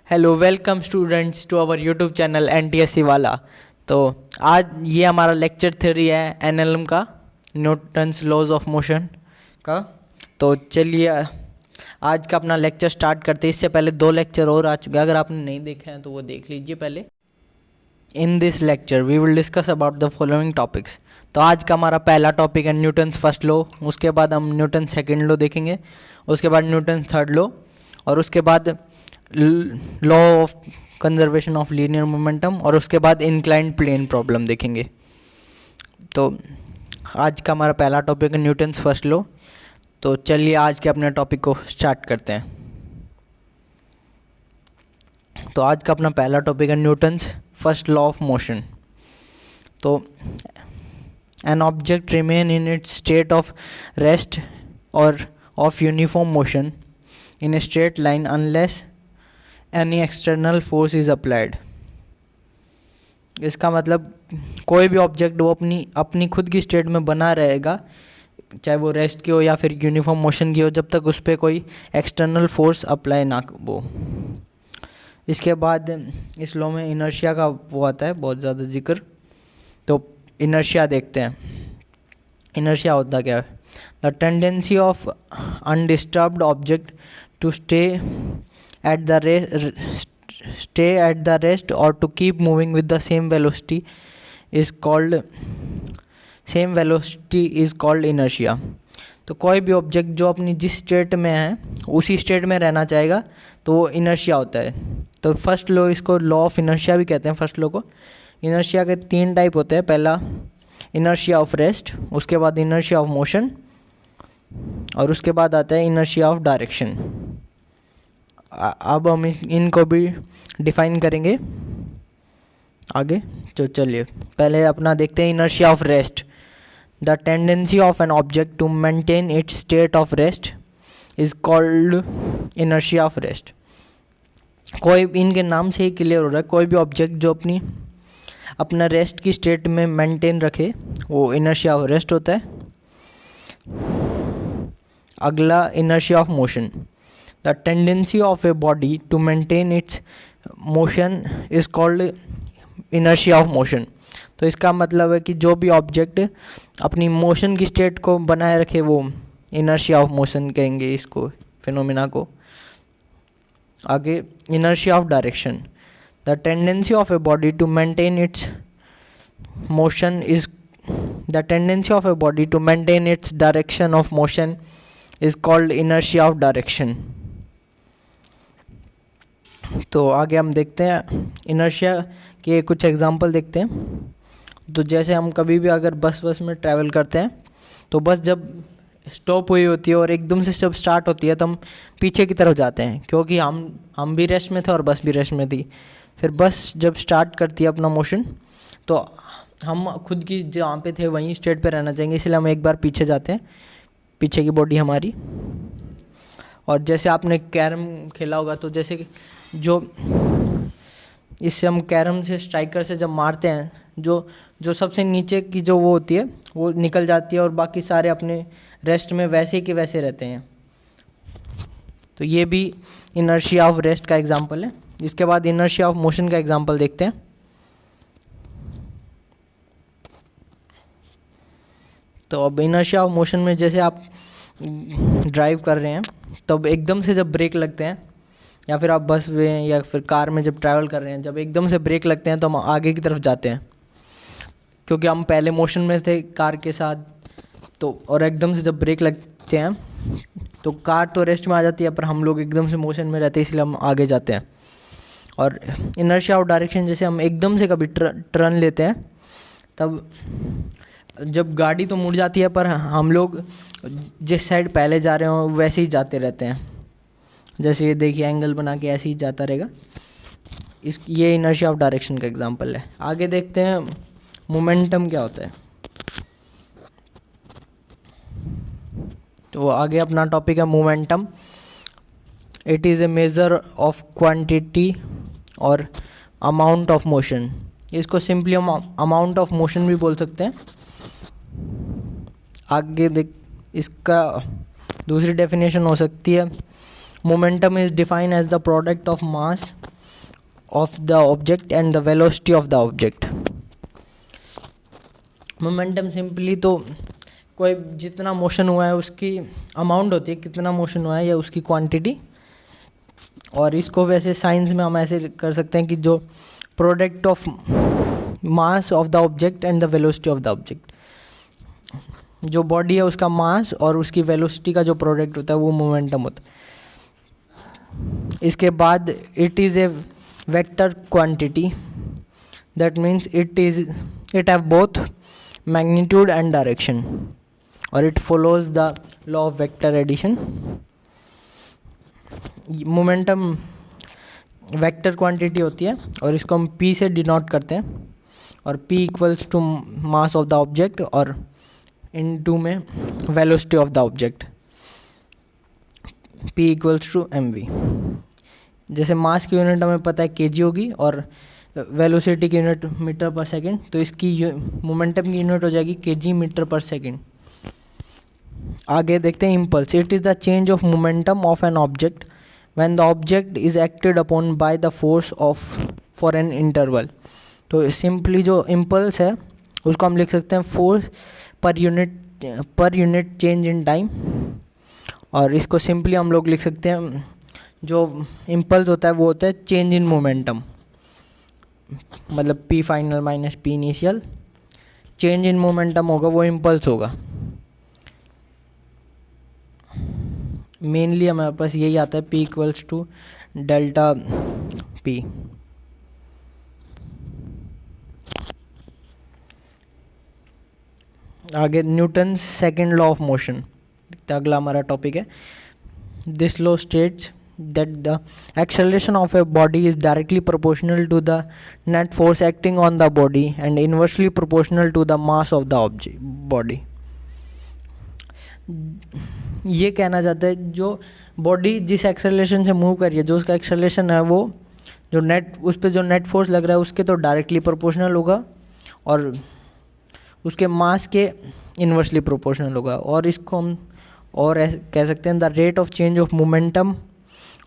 Hello welcome students to our YouTube channel NTSC वाला। तो आज ये हमारा लेक्चर थ्योरी है एनएलएम का, न्यूटन्स लॉज ऑफ मोशन का। तो चलिए आज का अपना लेक्चर स्टार्ट करते हैं। इससे पहले 2 लेक्चर और आ चुके हैं, अगर आपने नहीं देखे हैं तो वो देख लीजिए पहले। In this lecture we will discuss about the following topics. तो आज का हमारा पहला टॉपिक है न्यूटन्स फर्स्ट लॉ, उसके बाद हम न्यूटन सेकेंड लॉ देखेंगे, उसके बाद न्यूटन थर्ड लॉ, और उसके बाद law of conservation of linear momentum, और उसके बाद इंक्लाइंड प्लेन प्रॉब्लम देखेंगे। तो आज का हमारा पहला टॉपिक है न्यूटन्स फर्स्ट लॉ। तो चलिए आज के अपने टॉपिक को स्टार्ट करते हैं। तो आज का अपना पहला टॉपिक है Newton's first law of motion. तो an object remain in its state of rest और of uniform motion in a straight line unless any external force is applied. इसका मतलब कोई भी ऑब्जेक्ट वो अपनी खुद की स्टेट में बना रहेगा, चाहे वो रेस्ट की हो या फिर यूनिफॉर्म मोशन की हो, जब तक उस पर कोई एक्सटर्नल फोर्स अप्लाई ना हो। इसके बाद इस लॉ में इनर्शिया का वो आता है बहुत ज़्यादा जिक्र। तो इनर्शिया देखते हैं। इनर्शिया होता क्या है? The tendency of undisturbed object to stay at the rest or to keep moving with the same velocity is called inertia। तो कोई भी ऑब्जेक्ट जो अपनी जिस स्टेट में है उसी स्टेट में रहना चाहेगा तो वो इनर्शिया होता है। तो फर्स्ट लॉ, इसको लॉ ऑफ इनर्शिया भी कहते हैं। फर्स्ट लॉ को इनर्शिया के 3 टाइप होते हैं। पहला इनर्शिया ऑफ रेस्ट, उसके बाद इनर्शिया ऑफ मोशन, और उसके बाद आता है इनर्शिया ऑफ डायरेक्शन। अब हम इनको भी डिफाइन करेंगे आगे। तो चलिए पहले अपना देखते हैं inertia of rest. The tendency of an object to maintain its state of rest is called inertia of rest. कोई इनके नाम से ही क्लियर हो रहा है, कोई भी ऑब्जेक्ट जो अपना रेस्ट की स्टेट में मेंटेन रखे वो इनर्शिया ऑफ रेस्ट होता है। अगला inertia of motion. The tendency of a body to maintain its motion is called inertia of motion। तो इसका मतलब है कि जो भी ऑब्जेक्ट अपनी मोशन की स्टेट को बनाए रखे वो इनर्शिया ऑफ मोशन कहेंगे इसको, फिनोमिना को। आगे inertia of direction. The tendency of a body to maintain its motion is the tendency of a body to maintain its direction of motion is called inertia of direction. तो आगे हम देखते हैं inertia के कुछ example देखते हैं। तो जैसे हम कभी भी अगर बस में ट्रैवल करते हैं तो बस जब स्टॉप हुई होती है और एकदम से जब स्टार्ट होती है तो हम पीछे की तरफ जाते हैं, क्योंकि हम भी रेस्ट में थे और बस भी रेस्ट में थी। फिर बस जब स्टार्ट करती है अपना मोशन तो हम खुद की जहाँ पे थे वहीं स्टेट पे रहना चाहेंगे, इसलिए हम एक बार पीछे जाते हैं, पीछे की बॉडी हमारी। और जैसे आपने कैरम खेला होगा तो जैसे कि जो इससे हम कैरम से स्ट्राइकर से जब मारते हैं जो सबसे नीचे की जो वो होती है वो निकल जाती है और बाकी सारे अपने रेस्ट में वैसे के वैसे रहते हैं। तो ये भी इनर्शिया ऑफ रेस्ट का एग्जांपल है। इसके बाद इनर्शिया ऑफ मोशन का एग्जांपल देखते हैं। तो अब इनर्शिया ऑफ मोशन में जैसे आप ड्राइव कर रहे हैं तब एकदम से जब ब्रेक लगते हैं, या फिर आप बस में या फिर कार में जब ट्रैवल कर रहे हैं, जब एकदम से ब्रेक लगते हैं तो हम आगे की तरफ जाते हैं, क्योंकि हम पहले मोशन में थे कार के साथ। तो और एकदम से जब ब्रेक लगते हैं तो कार तो रेस्ट में आ जाती है, पर हम लोग एकदम से मोशन में रहते हैं, इसलिए हम आगे जाते हैं। और इनर्शिया ऑफ डायरेक्शन, जैसे हम एकदम से कभी टर्न लेते हैं तब जब गाड़ी तो मुड़ जाती है पर हम लोग जिस साइड पहले जा रहे हो वैसे ही जाते रहते हैं। जैसे ये देखिए एंगल बना के ऐसे ही जाता रहेगा। ये इनर्शिया ऑफ डायरेक्शन का एग्जांपल है। आगे देखते हैं मोमेंटम क्या होता है। तो आगे अपना टॉपिक है momentum. It is A measure of quantity और अमाउंट ऑफ मोशन। इसको सिंपली हम अमाउंट ऑफ मोशन भी बोल सकते हैं। आगे देख, इसका दूसरी डेफिनेशन हो सकती है, momentum is defined as the product of mass of the object and the velocity of the object. Momentum simply तो कोई जितना मोशन हुआ है उसकी अमाउंट होती है, कितना मोशन हुआ है या उसकी क्वांटिटी। और इसको वैसे साइंस में हम ऐसे कर सकते हैं कि जो product of mass of the object and the velocity of the object, जो बॉडी है उसका मास और उसकी वेलोसिटी का जो प्रोडक्ट होता है वो मोमेंटम होता है। इसके बाद it is a vector quantity, that means it have both magnitude and direction, और it follows the law of vector addition. Momentum vector quantity होती है और इसको हम p से डिनोट करते हैं, और p equals to mass of the object और इनटू में velocity of the object, p equals to mv। जैसे मास की यूनिट हमें पता है kg होगी और वेलोसिटी की यूनिट मीटर पर सेकंड, तो इसकी मोमेंटम की यूनिट हो जाएगी kg मीटर पर सेकंड। आगे देखते हैं impulse. It is the change of momentum of an object when the object is acted upon by the force of for an interval. तो सिंपली जो इम्पल्स है उसको हम लिख सकते हैं force per unit change in time, और इसको सिंपली हम लोग लिख सकते हैं जो इम्पल्स होता है वो होता है चेंज इन मोमेंटम, मतलब p final minus p initial, change in momentum होगा वो इम्पल्स होगा। मेनली हमारे पास यही आता है p equals to delta p। आगे Newton second law of motion, अगला हमारा टॉपिक है। This law states that the acceleration of a body is directly proportional to the net force acting on the body and inversely proportional to the mass of the object body। ये कहना चाहता है जो body जिस acceleration से move कर रही है, जो उसका एक्सेलरेशन है वो जो उस पर जो नेट फोर्स लग रहा है उसके तो डायरेक्टली प्रोपोर्शनल होगा और उसके मास के इन्वर्सली प्रोपोर्शनल होगा। और इसको हम और कह सकते हैं the rate of change of momentum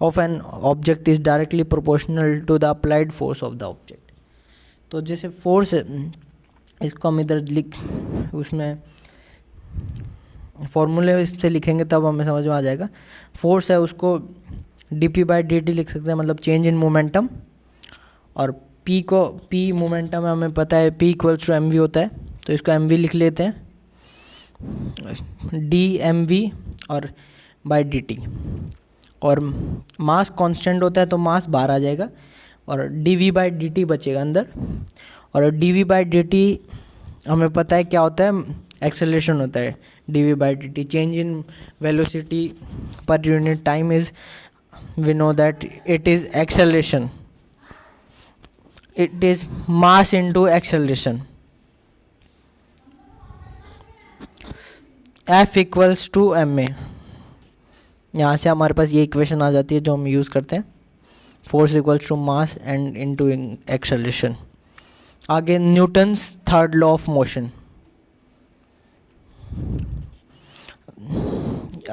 of an object is directly proportional to the applied force of the object। तो जैसे फोर्स है इसको हम इधर उसमें फॉर्मूले से लिखेंगे तब हमें समझ में आ जाएगा। फोर्स है उसको dp/dt लिख सकते हैं, मतलब चेंज इन मोमेंटम, और p मोमेंटम है हमें पता है p इक्वल्स टू mv होता है, तो इसको mv लिख लेते हैं, dmv और बाय dt। और मास कांस्टेंट होता है तो मास बाहर आ जाएगा और dv/dt बचेगा अंदर, और dv/dt हमें पता है क्या होता है, एक्सेलरेशन होता है। dv/dt change in velocity per unit time is, we know that it is acceleration, it is mass into acceleration. F equals to ma, यहाँ से हमारे पास ये इक्वेशन आ जाती है जो हम यूज़ करते हैं, force equals to mass and into acceleration. आगे Newton's third law of motion.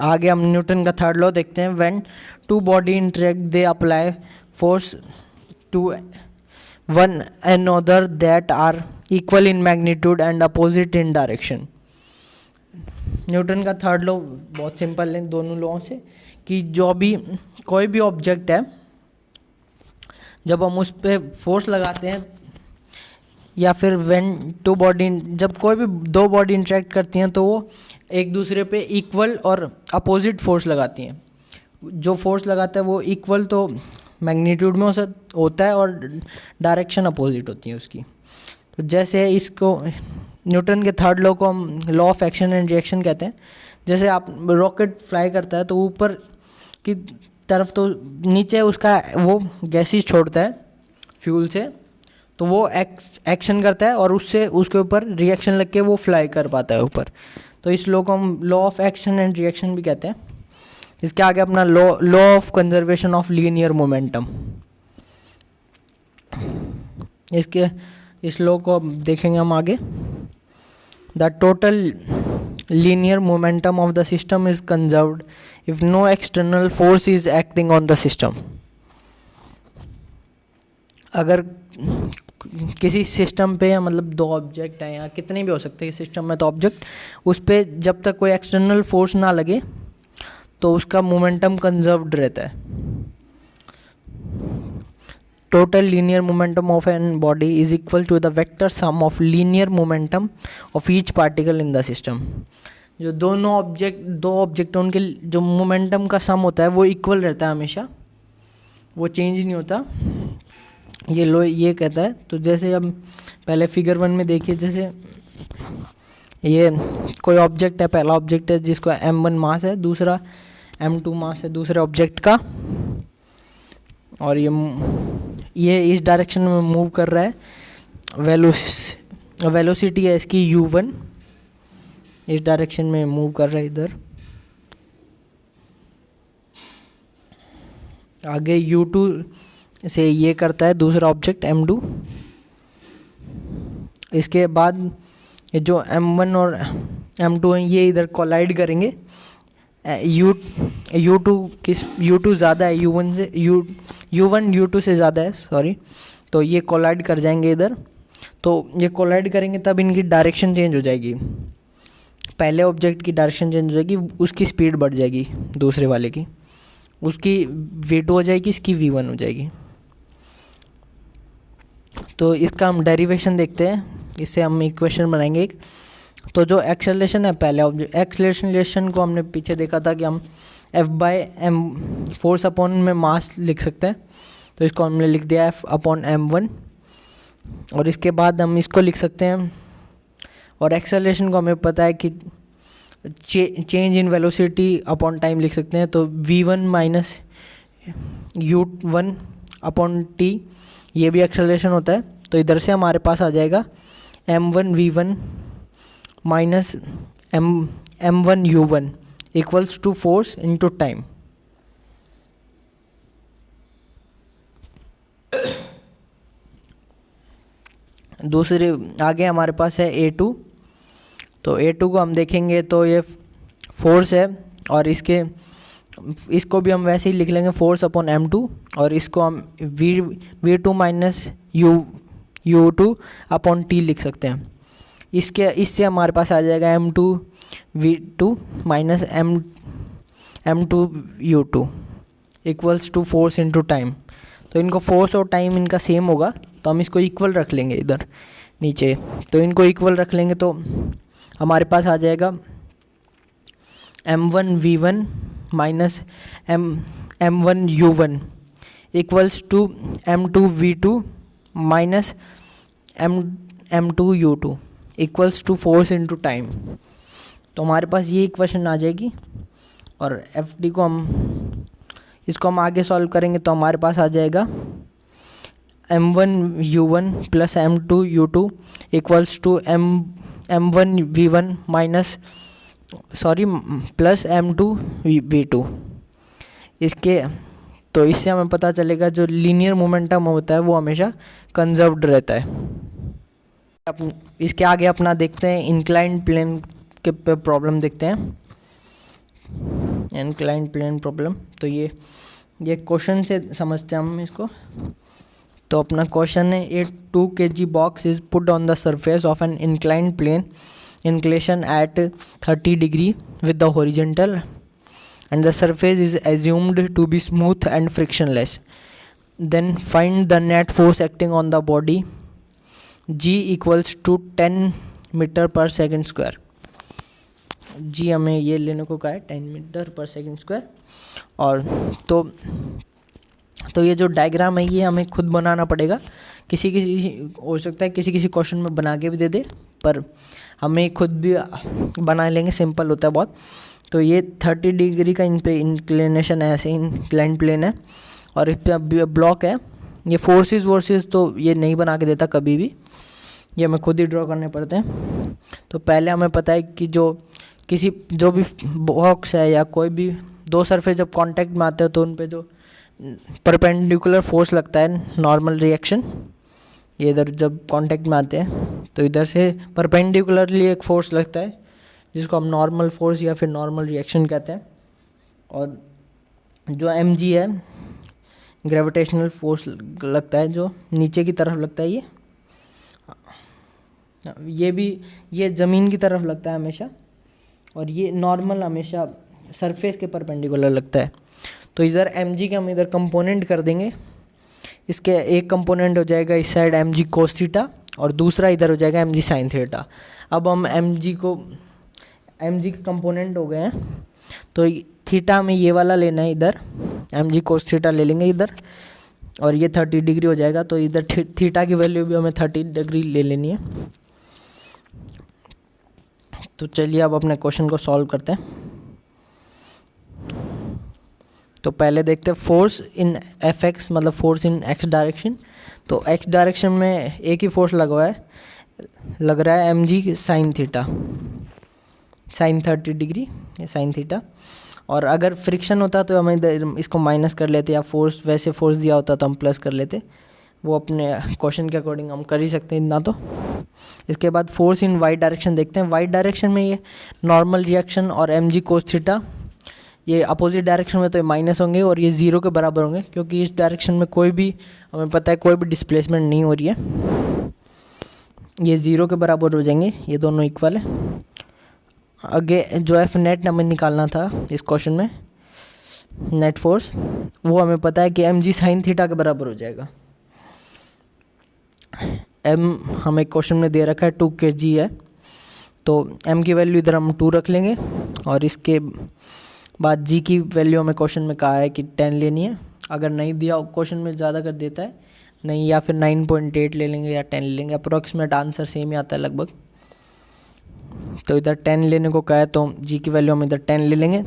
आगे हम न्यूटन का थर्ड लॉ देखते हैं। When two body interact they apply force to one another that are equal in magnitude and opposite in direction. Newton का third law बहुत simple है दोनों law से, कि जो भी कोई भी ऑब्जेक्ट है जब हम उस पर फोर्स लगाते हैं या फिर जब कोई भी दो बॉडी इंटरेक्ट करती हैं तो वो एक दूसरे पे इक्वल और अपोजिट फोर्स लगाती हैं। जो फोर्स लगाता है वो इक्वल तो मैग्नीट्यूड में होता है और डायरेक्शन अपोजिट होती है उसकी। तो जैसे इसको न्यूटन के थर्ड लॉ को हम law of action and reaction कहते हैं। जैसे आप रॉकेट फ्लाई करता है तो ऊपर की तरफ तो नीचे उसका वो गैसेस छोड़ता है फ्यूल से, तो वो एक्शन करता है और उससे उसके ऊपर रिएक्शन लग के वो फ्लाई कर पाता है ऊपर। तो इस लॉ को हम law of action and reaction भी कहते हैं। इसके आगे अपना law of conservation of linear momentum, इस लॉ को देखेंगे हम आगे। The total linear momentum of the system is conserved if no external force is acting on the system। अगर किसी सिस्टम पे मतलब दो ऑब्जेक्ट हैं या कितने भी हो सकते हैं सिस्टम में, तो ऑब्जेक्ट उस पर जब तक कोई एक्सटर्नल फोर्स ना लगे तो उसका मोमेंटम कंजर्व्ड रहता है। Total linear momentum of an body is equal to the vector sum of linear momentum of each particle in the system. जो दो ऑब्जेक्ट हैं उनके जो मोमेंटम का सम होता है वो इक्वल रहता है हमेशा, वो चेंज नहीं होता। ये कहता है। तो जैसे अब पहले फिगर 1 में देखिए, जैसे ये कोई ऑब्जेक्ट है, पहला ऑब्जेक्ट है जिसको m1 मास है, दूसरा m2 मास है दूसरे ऑब्जेक्ट का, और ये इस डायरेक्शन में मूव कर रहा है। वेलोसिटी है इसकी u1, इस डायरेक्शन में मूव कर रहा है इधर। आगे u2 से ये करता है दूसरा ऑब्जेक्ट m2। इसके बाद ये जो m1 और m2 हैं ये इधर कोलाइड करेंगे। u2 ज़्यादा है u1 से, u1 u2 से ज़्यादा है, सॉरी। तो ये कोलाइड कर जाएंगे इधर। तो ये कोलाइड करेंगे तब इनकी डायरेक्शन चेंज हो जाएगी। पहले ऑब्जेक्ट की डायरेक्शन चेंज हो जाएगी, उसकी स्पीड बढ़ जाएगी दूसरे वाले की, उसकी v2 हो जाएगी, इसकी v1 हो जाएगी। तो इसका हम डेरिवेशन देखते हैं, इससे हम इक्वेशन बनाएंगे एक। तो जो एक्सेलरेशन है, पहले ऑब्जेक्ट एक्सेलरेशन को हमने पीछे देखा था कि हम F/m फोर्स अपॉन में मास लिख सकते हैं। तो इसको हमने लिख दिया F/m1, और इसके बाद हम इसको लिख सकते हैं। और एक्सेलरेशन को हमें पता है कि change in velocity upon time लिख सकते हैं। तो v1 minus u1 upon t, ये भी एक्सेलरेशन होता है। तो इधर से हमारे पास आ जाएगा m1 v1 minus m1 u1 equals to force into time. दूसरे आगे हमारे पास है a2। तो a2 को हम देखेंगे तो ये फोर्स है, और इसको भी हम वैसे ही लिख लेंगे फोर्स अपॉन m2, और इसको हम v2 minus u2 upon t लिख सकते हैं। इससे हमारे पास आ जाएगा m2 v2 minus m2 u2 equals to force into time. तो इनको फोर्स और टाइम इनका सेम होगा, तो हम इसको इक्वल रख लेंगे इधर नीचे। तो इनको इक्वल रख लेंगे तो हमारे पास आ जाएगा m1 v1 minus m1 u1 equals to m2 v2 minus m2 u2 equals to force into time. तो हमारे पास ये इक्वेशन आ जाएगी। और FD को इसको हम आगे सॉल्व करेंगे तो हमारे पास आ जाएगा m1 u1 plus m2 u2 equals to m1 v1 minus plus m2 v2। इससे हमें पता चलेगा जो लीनियर मोमेंटम होता है वो हमेशा कंजर्व्ड रहता है। इसके आगे अपना देखते हैं इंक्लाइंड प्लेन के पे प्रॉब्लम देखते हैं, इंक्लाइंड प्लेन प्रॉब्लम। तो ये क्वेश्चन से समझते हैं हम इसको। तो अपना क्वेश्चन है, a 2 kg box is put on the surface of an inclined plane inclination at 30 degree with the horizontal, and the surface is assumed to be smooth and frictionless. Then find the net force acting on the body. G equals to 10 metre पर second square. जी हमें ये लेने को कहा है 10 metre पर second square. और तो ये जो डायग्राम है ये हमें खुद बनाना पड़ेगा। किसी हो सकता है किसी क्वेश्चन में बना के भी दे दे, पर हमें खुद भी बना लेंगे, सिंपल होता है बहुत। तो ये 30 डिग्री का इन पे इंक्लिनेशन है, ऐसे इंक्लाइंड प्लेन है, और इस पे ब्लॉक है। ये फोर्सेस तो ये नहीं बना के देता कभी भी, ये हमें खुद ही ड्रॉ करने पड़ते हैं। तो पहले हमें पता है कि जो भी बॉक्स है या कोई भी दो सरफेस जब कांटेक्ट में आते हैं तो उन पे जो परपेंडिकुलर फोर्स लगता है, नॉर्मल रिएक्शन, ये इधर जब कांटेक्ट में आते हैं तो इधर से परपेंडिकुलरली एक फोर्स लगता है जिसको हम नॉर्मल फोर्स या फिर नॉर्मल रिएक्शन कहते हैं। और जो mg है ग्रेविटेशनल फोर्स लगता है जो नीचे की तरफ लगता है, ये ज़मीन की तरफ लगता है हमेशा, और ये नॉर्मल हमेशा सरफेस के परपेंडिकुलर लगता है। तो इधर mg के हम इधर कंपोनेंट कर देंगे। इसके एक कंपोनेंट हो जाएगा इस साइड mg cos थीटा और दूसरा इधर हो जाएगा mg sin थीटा। अब हम mg के कंपोनेंट हो गए हैं, तो थीटा हमें ये वाला लेना है, इधर mg cos थीटा ले लेंगे इधर, और ये 30 डिग्री हो जाएगा। तो इधर थीटा की वैल्यू भी हमें 30 डिग्री ले लेनी है। तो चलिए अब अपने क्वेश्चन को सॉल्व करते हैं। तो पहले देखते हैं फोर्स इन fx, मतलब फोर्स इन x डायरेक्शन। तो x डायरेक्शन में एक ही फोर्स लग रहा है mg sin theta, sin 30 degree, ये sin थीटा। और अगर फ्रिक्शन होता तो हम इधर इसको माइनस कर लेते, या फोर्स वैसे फोर्स दिया होता तो हम प्लस कर लेते। वो अपने क्वेश्चन के अकॉर्डिंग हम कर ही सकते हैं इतना तो। इसके बाद फोर्स इन वाई डायरेक्शन देखते हैं। वाई डायरेक्शन में ये नॉर्मल रिएक्शन और mg cos थीटा, ये अपोजिट डायरेक्शन में तो ये माइनस होंगे और ये ज़ीरो के बराबर होंगे, क्योंकि इस डायरेक्शन में कोई भी, हमें पता है कोई भी डिस्प्लेसमेंट नहीं हो रही है, ये ज़ीरो के बराबर हो जाएंगे, ये दोनों इक्वल है। आगे जो एफ नेट हमें निकालना था इस क्वेश्चन में, नेट फोर्स, वो हमें पता है कि mg sin थीटा के बराबर हो जाएगा। m हमें क्वेश्चन में दे रखा है 2 kg है, तो m की वैल्यू इधर हम 2 रख लेंगे, और इसके बाद g की वैल्यू हमें क्वेश्चन में कहा है कि 10 लेनी है। अगर नहीं दिया, क्वेश्चन में ज़्यादा कर देता है नहीं, या फिर 9.8 ले लेंगे या 10 ले लेंगे, अप्रोक्सीमेट आंसर सेम ही आता है लगभग। तो इधर 10 लेने को कहा है, तो g की वैल्यू हम इधर 10 ले लेंगे,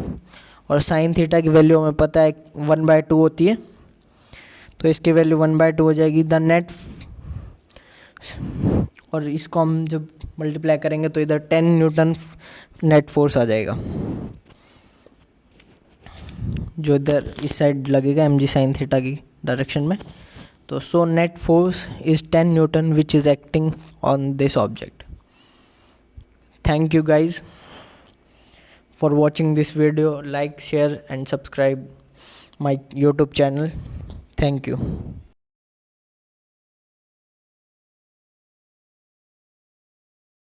और साइन थीटा की वैल्यू हमें पता है 1/2 होती है, तो इसकी वैल्यू 1/2 हो जाएगी। द नेट, और इसको हम जब मल्टीप्लाई करेंगे तो इधर 10 न्यूटन नेट फोर्स आ जाएगा, जो इधर इस साइड लगेगा mg sin थीटा की डायरेक्शन में। तो so net force is 10 Newton which is acting on this object. Thank you guys for watching this video. Like, share and subscribe my YouTube channel. Thank you.